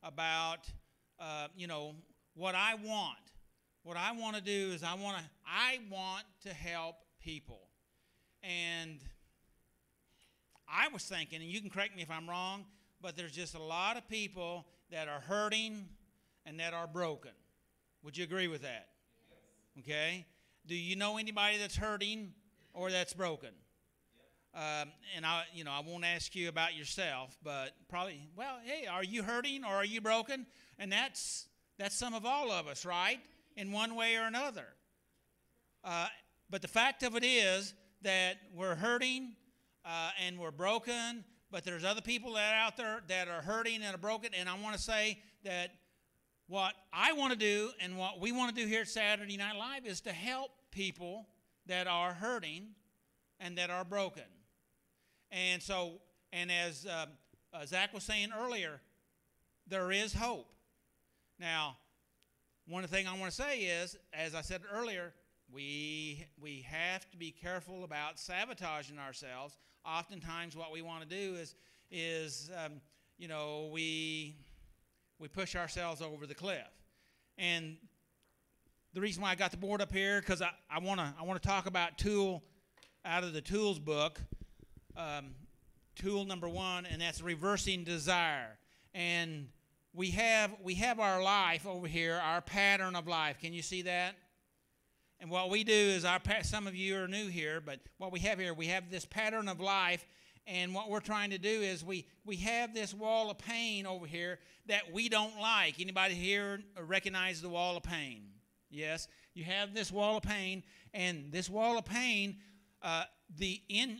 about, what I want. What I want to do is I want to help people. And I was thinking, and you can correct me if I'm wrong, but there's just a lot of people that are hurting and that are broken. Would you agree with that? Yes. Okay. Do you know anybody that's hurting or that's broken? And I won't ask you about yourself, but probably, well, hey, are you hurting or are you broken? And that's some of all of us, right? In one way or another. But the fact of it is that we're hurting and we're broken, but there's other people that are out there that are hurting and are broken. And I want to say that what I want to do and what we want to do here at Saturday Night Live is to help people that are hurting and that are broken. And so, and as Zach was saying earlier, there is hope. Now, one of the things I want to say is, as I said earlier, we have to be careful about sabotaging ourselves. Oftentimes, what we want to do is we push ourselves over the cliff. And the reason why I got the board up here because I want to talk about tool out of the tools book. Tool number 1, and that's reversing desire. And we have our life over here, our pattern of life. Can you see that? And what we do is some of you are new here, but what we have here, we have this pattern of life, and what we're trying to do is we have this wall of pain over here that we don't like. Anybody here recognize the wall of pain? Yes, you have this wall of pain, and this wall of pain, in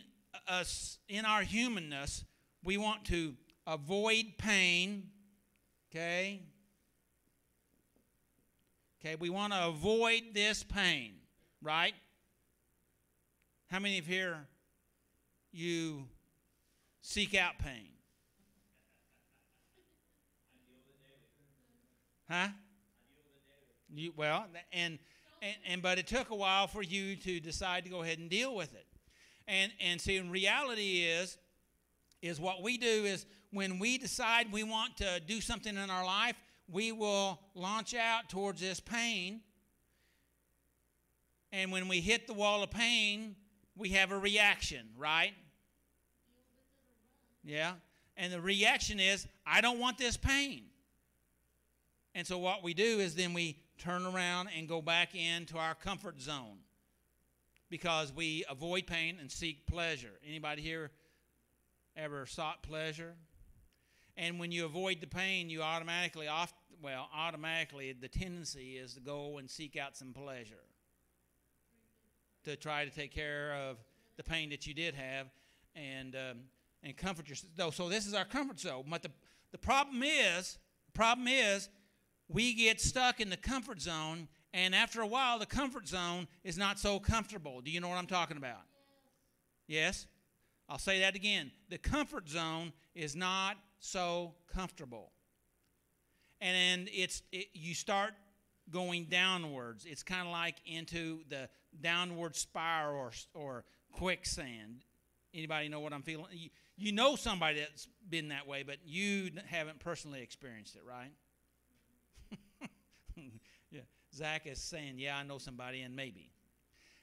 our humanness, we want to avoid pain. Okay, we want to avoid this pain, right? How many of here you seek out pain? I deal with it daily. Huh? I deal with it daily. But it took a while for you to decide to go ahead and deal with it. And see, in reality is what we do is when we decide we want to do something in our life, we will launch out towards this pain. And when we hit the wall of pain, we have a reaction, right? Yeah. And the reaction is, I don't want this pain. And so what we do is then we turn around and go back into our comfort zone because we avoid pain and seek pleasure. Anybody here ever sought pleasure? And when you avoid the pain, you automatically the tendency is to go and seek out some pleasure to try to take care of the pain that you did have and comfort yourself. So this is our comfort zone. But the problem is we get stuck in the comfort zone, and after a while, the comfort zone is not so comfortable. Do you know what I'm talking about? Yes? I'll say that again. The comfort zone is not so comfortable. And you start going downwards. It's kind of like into the downward spiral or quicksand. Anybody know what I'm feeling? You know somebody that's been that way, but you haven't personally experienced it, right? Yeah. Zach is saying, yeah, I know somebody, and maybe.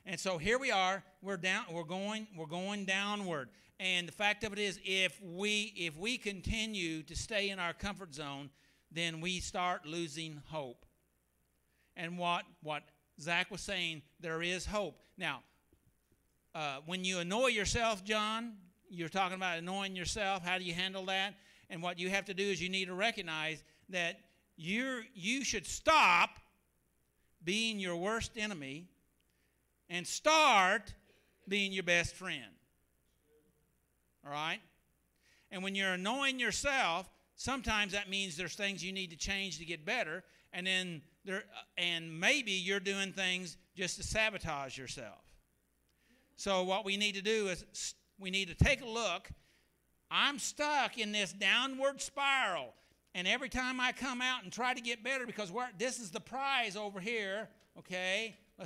And so here we are. We're going downward. And the fact of it is, if we continue to stay in our comfort zone, then we start losing hope. And what Zach was saying, there is hope. Now, when you annoy yourself, John, you're talking about annoying yourself. How do you handle that? And what you have to do is you need to recognize that you should stop being your worst enemy and start being your best friend. All right? And when you're annoying yourself, sometimes that means there's things you need to change to get better, and maybe you're doing things just to sabotage yourself. So what we need to do is we need to take a look. I'm stuck in this downward spiral, and every time I come out and try to get better, because this is the prize over here, okay? I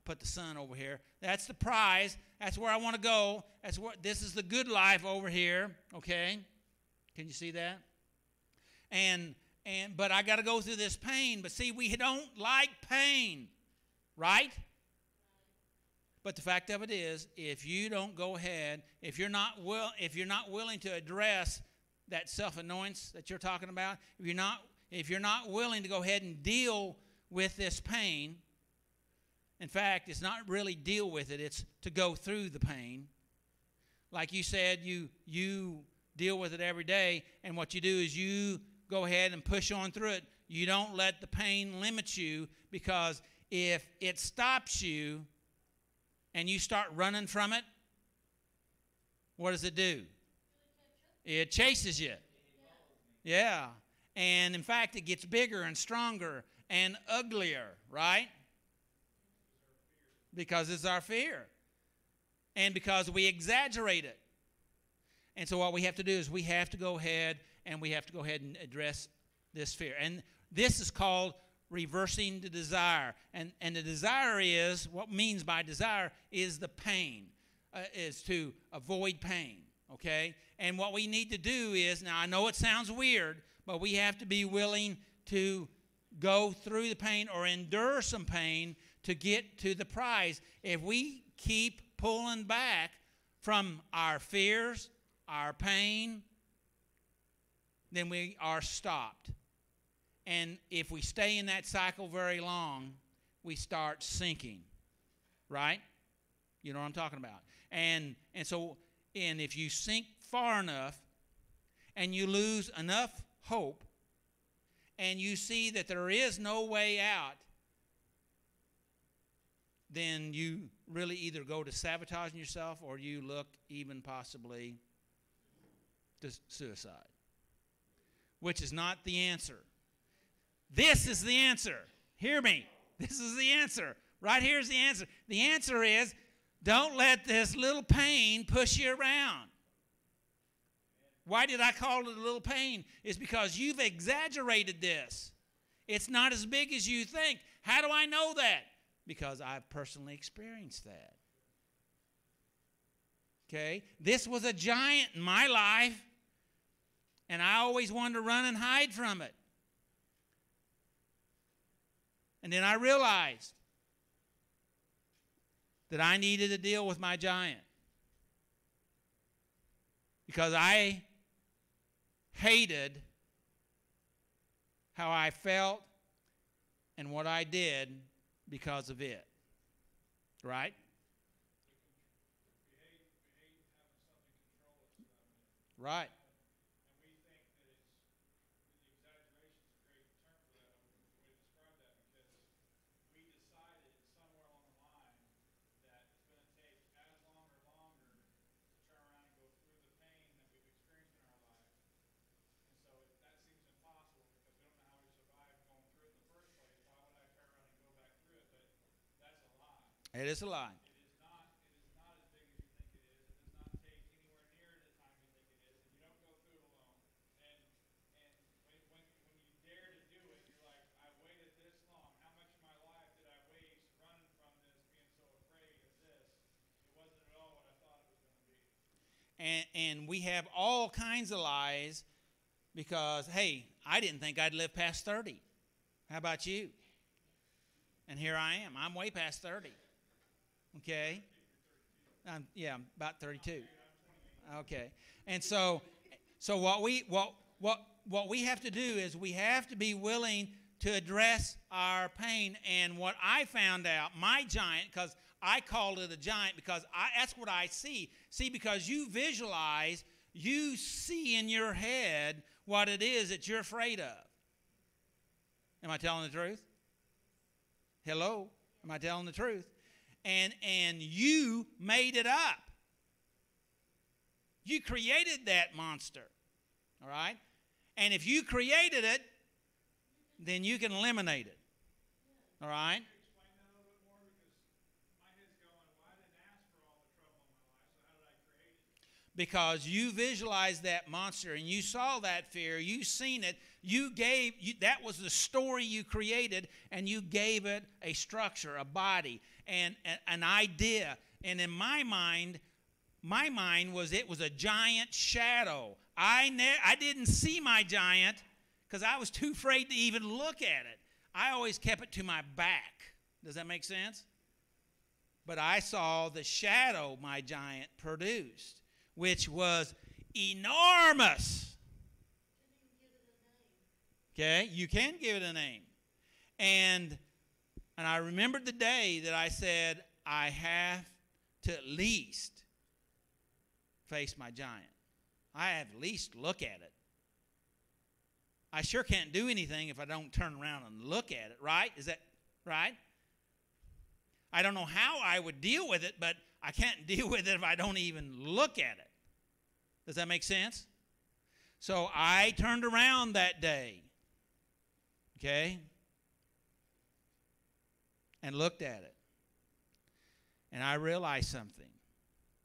put the sun over here. That's the prize. That's where I want to go. This is the good life over here, okay? Can you see that? And but I got to go through this pain. But see, we don't like pain, right? But the fact of it is, if you don't go ahead, if you're not willing to address that self-annoyance that you're talking about, if you're not willing to go ahead and deal with this pain, in fact, it's not really deal with it, it's to go through the pain. Like you said, you deal with it every day, and what you do is you go ahead and push on through it. You don't let the pain limit you, because if it stops you and you start running from it, what does it do? It chases you. Yeah. And in fact, it gets bigger and stronger and uglier, right? Because it's our fear. And because we exaggerate it. And so what we have to do is we have to go ahead and address this fear. And this is called reversing the desire. And the desire is, what means by desire is the pain, is to avoid pain, okay? And what we need to do is, now I know it sounds weird, but we have to be willing to go through the pain or endure some pain to get to the prize. If we keep pulling back from our fears, our pain, then we are stopped. And if we stay in that cycle very long, we start sinking, right? You know what I'm talking about. And if you sink far enough and you lose enough hope and you see that there is no way out, then you really either go to sabotaging yourself or you look even possibly to suicide, which is not the answer. This is the answer. Hear me. This is the answer. Right here's the answer. The answer is, don't let this little pain push you around. Why did I call it a little pain? It's because you've exaggerated this. It's not as big as you think. How do I know that? Because I've personally experienced that. Okay? This was a giant in my life, and I always wanted to run and hide from it. And then I realized that I needed to deal with my giant, because I hated how I felt and what I did because of it. Right? Right. It is a lie. It is not as big as you think it is. It does not take anywhere near the time you think it is, and you don't go through it alone. And when you dare to do it, you're like, I waited this long. How much of my life did I waste running from this, being so afraid of this? It wasn't at all what I thought it was going to be. And we have all kinds of lies because, hey, I didn't think I'd live past 30. How about you? And here I am. I'm way past 30. Okay? I'm about 32. Okay. And so what we have to do is we have to be willing to address our pain. And what I found out, my giant, because I called it a giant because that's what I see. See, because you visualize, you see in your head what it is that you're afraid of. Am I telling the truth? Hello? Am I telling the truth? And you made it up. You created that monster. All right? And if you created it, then you can eliminate it. All right? Explain that a little bit more, because my head's going, well, I didn't ask for all the trouble in my life, so how did I create it? Because you visualized that monster and you saw that fear, you seen it, that was the story you created, and you gave it a structure, a body, and an idea. And in my mind was it was a giant shadow. I didn't see my giant because I was too afraid to even look at it. I always kept it to my back. Does that make sense? But I saw the shadow my giant produced, which was enormous. Okay, you can give it a name. And I remembered the day that I said, I have to at least face my giant. I have at least look at it. I sure can't do anything if I don't turn around and look at it, right? Is that right? I don't know how I would deal with it, but I can't deal with it if I don't even look at it. Does that make sense? So I turned around that day, okay, and looked at it. And I realized something.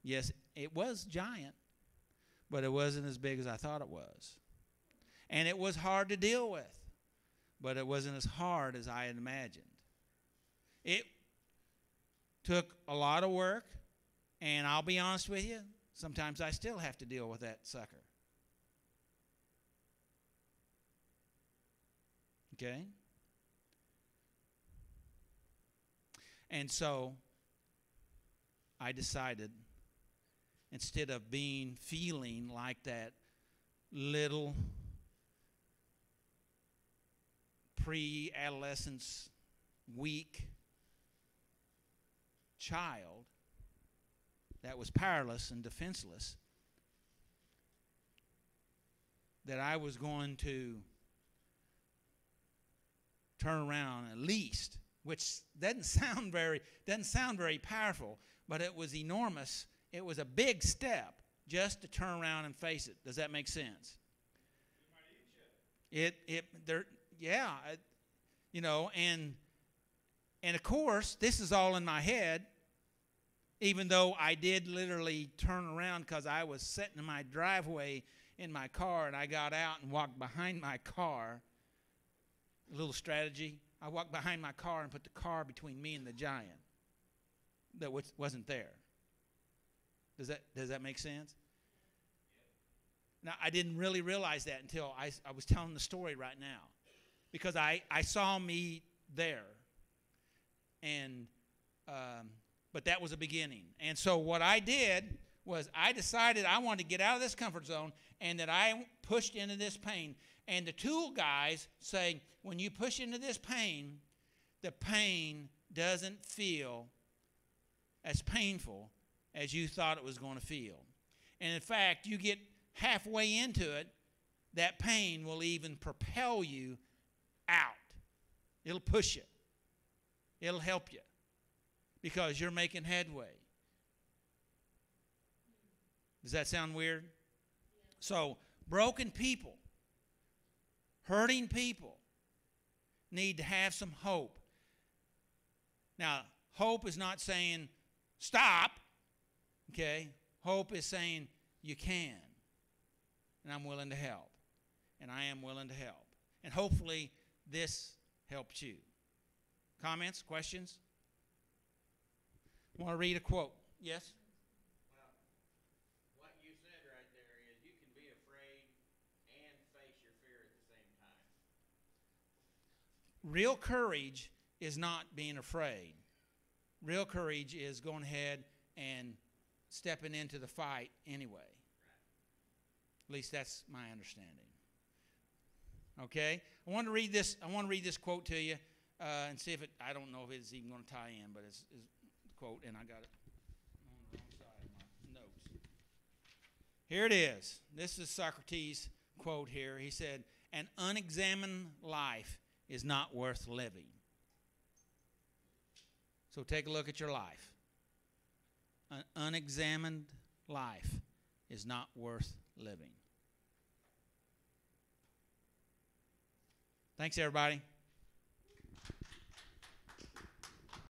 Yes, it was giant, but it wasn't as big as I thought it was. And it was hard to deal with, but it wasn't as hard as I had imagined. It took a lot of work, and I'll be honest with you, sometimes I still have to deal with that sucker. Okay? And so I decided, instead of feeling like that little pre-adolescence weak child that was powerless and defenseless, that I was going to turn around at least, which doesn't sound very powerful, but it was enormous. It was a big step just to turn around and face it. Does that make sense? And of course, this is all in my head, even though I did literally turn around because I was sitting in my driveway in my car, and I got out and walked behind my car. A little strategy. I walked behind my car and put the car between me and the giant that wasn't there. Does that make sense? Now, I didn't really realize that until I was telling the story right now, because I saw me there, and but that was a beginning. And so what I did was I decided I wanted to get out of this comfort zone, and that I pushed into this pain. And the tool guys say, when you push into this pain, the pain doesn't feel as painful as you thought it was going to feel. And in fact, you get halfway into it, that pain will even propel you out. It'll push you. It'll help you because you're making headway. Does that sound weird? So, broken people, hurting people need to have some hope. Now, hope is not saying stop, okay? Hope is saying you can, and I'm willing to help, and I am willing to help. And hopefully this helps you. Comments, questions? I want to read a quote. Yes? Well, what you said right there is you can be afraid and face your fear at the same time. Real courage is not being afraid. Real courage is going ahead and stepping into the fight anyway. At least that's my understanding. Okay? I want to read this quote to you and see if I don't know if it's even going to tie in, but it's a quote, and I got it on the wrong side of my notes. Here it is. This is Socrates' quote here. He said, "An unexamined life is not worth living." So take a look at your life. An unexamined life is not worth living. Thanks, everybody.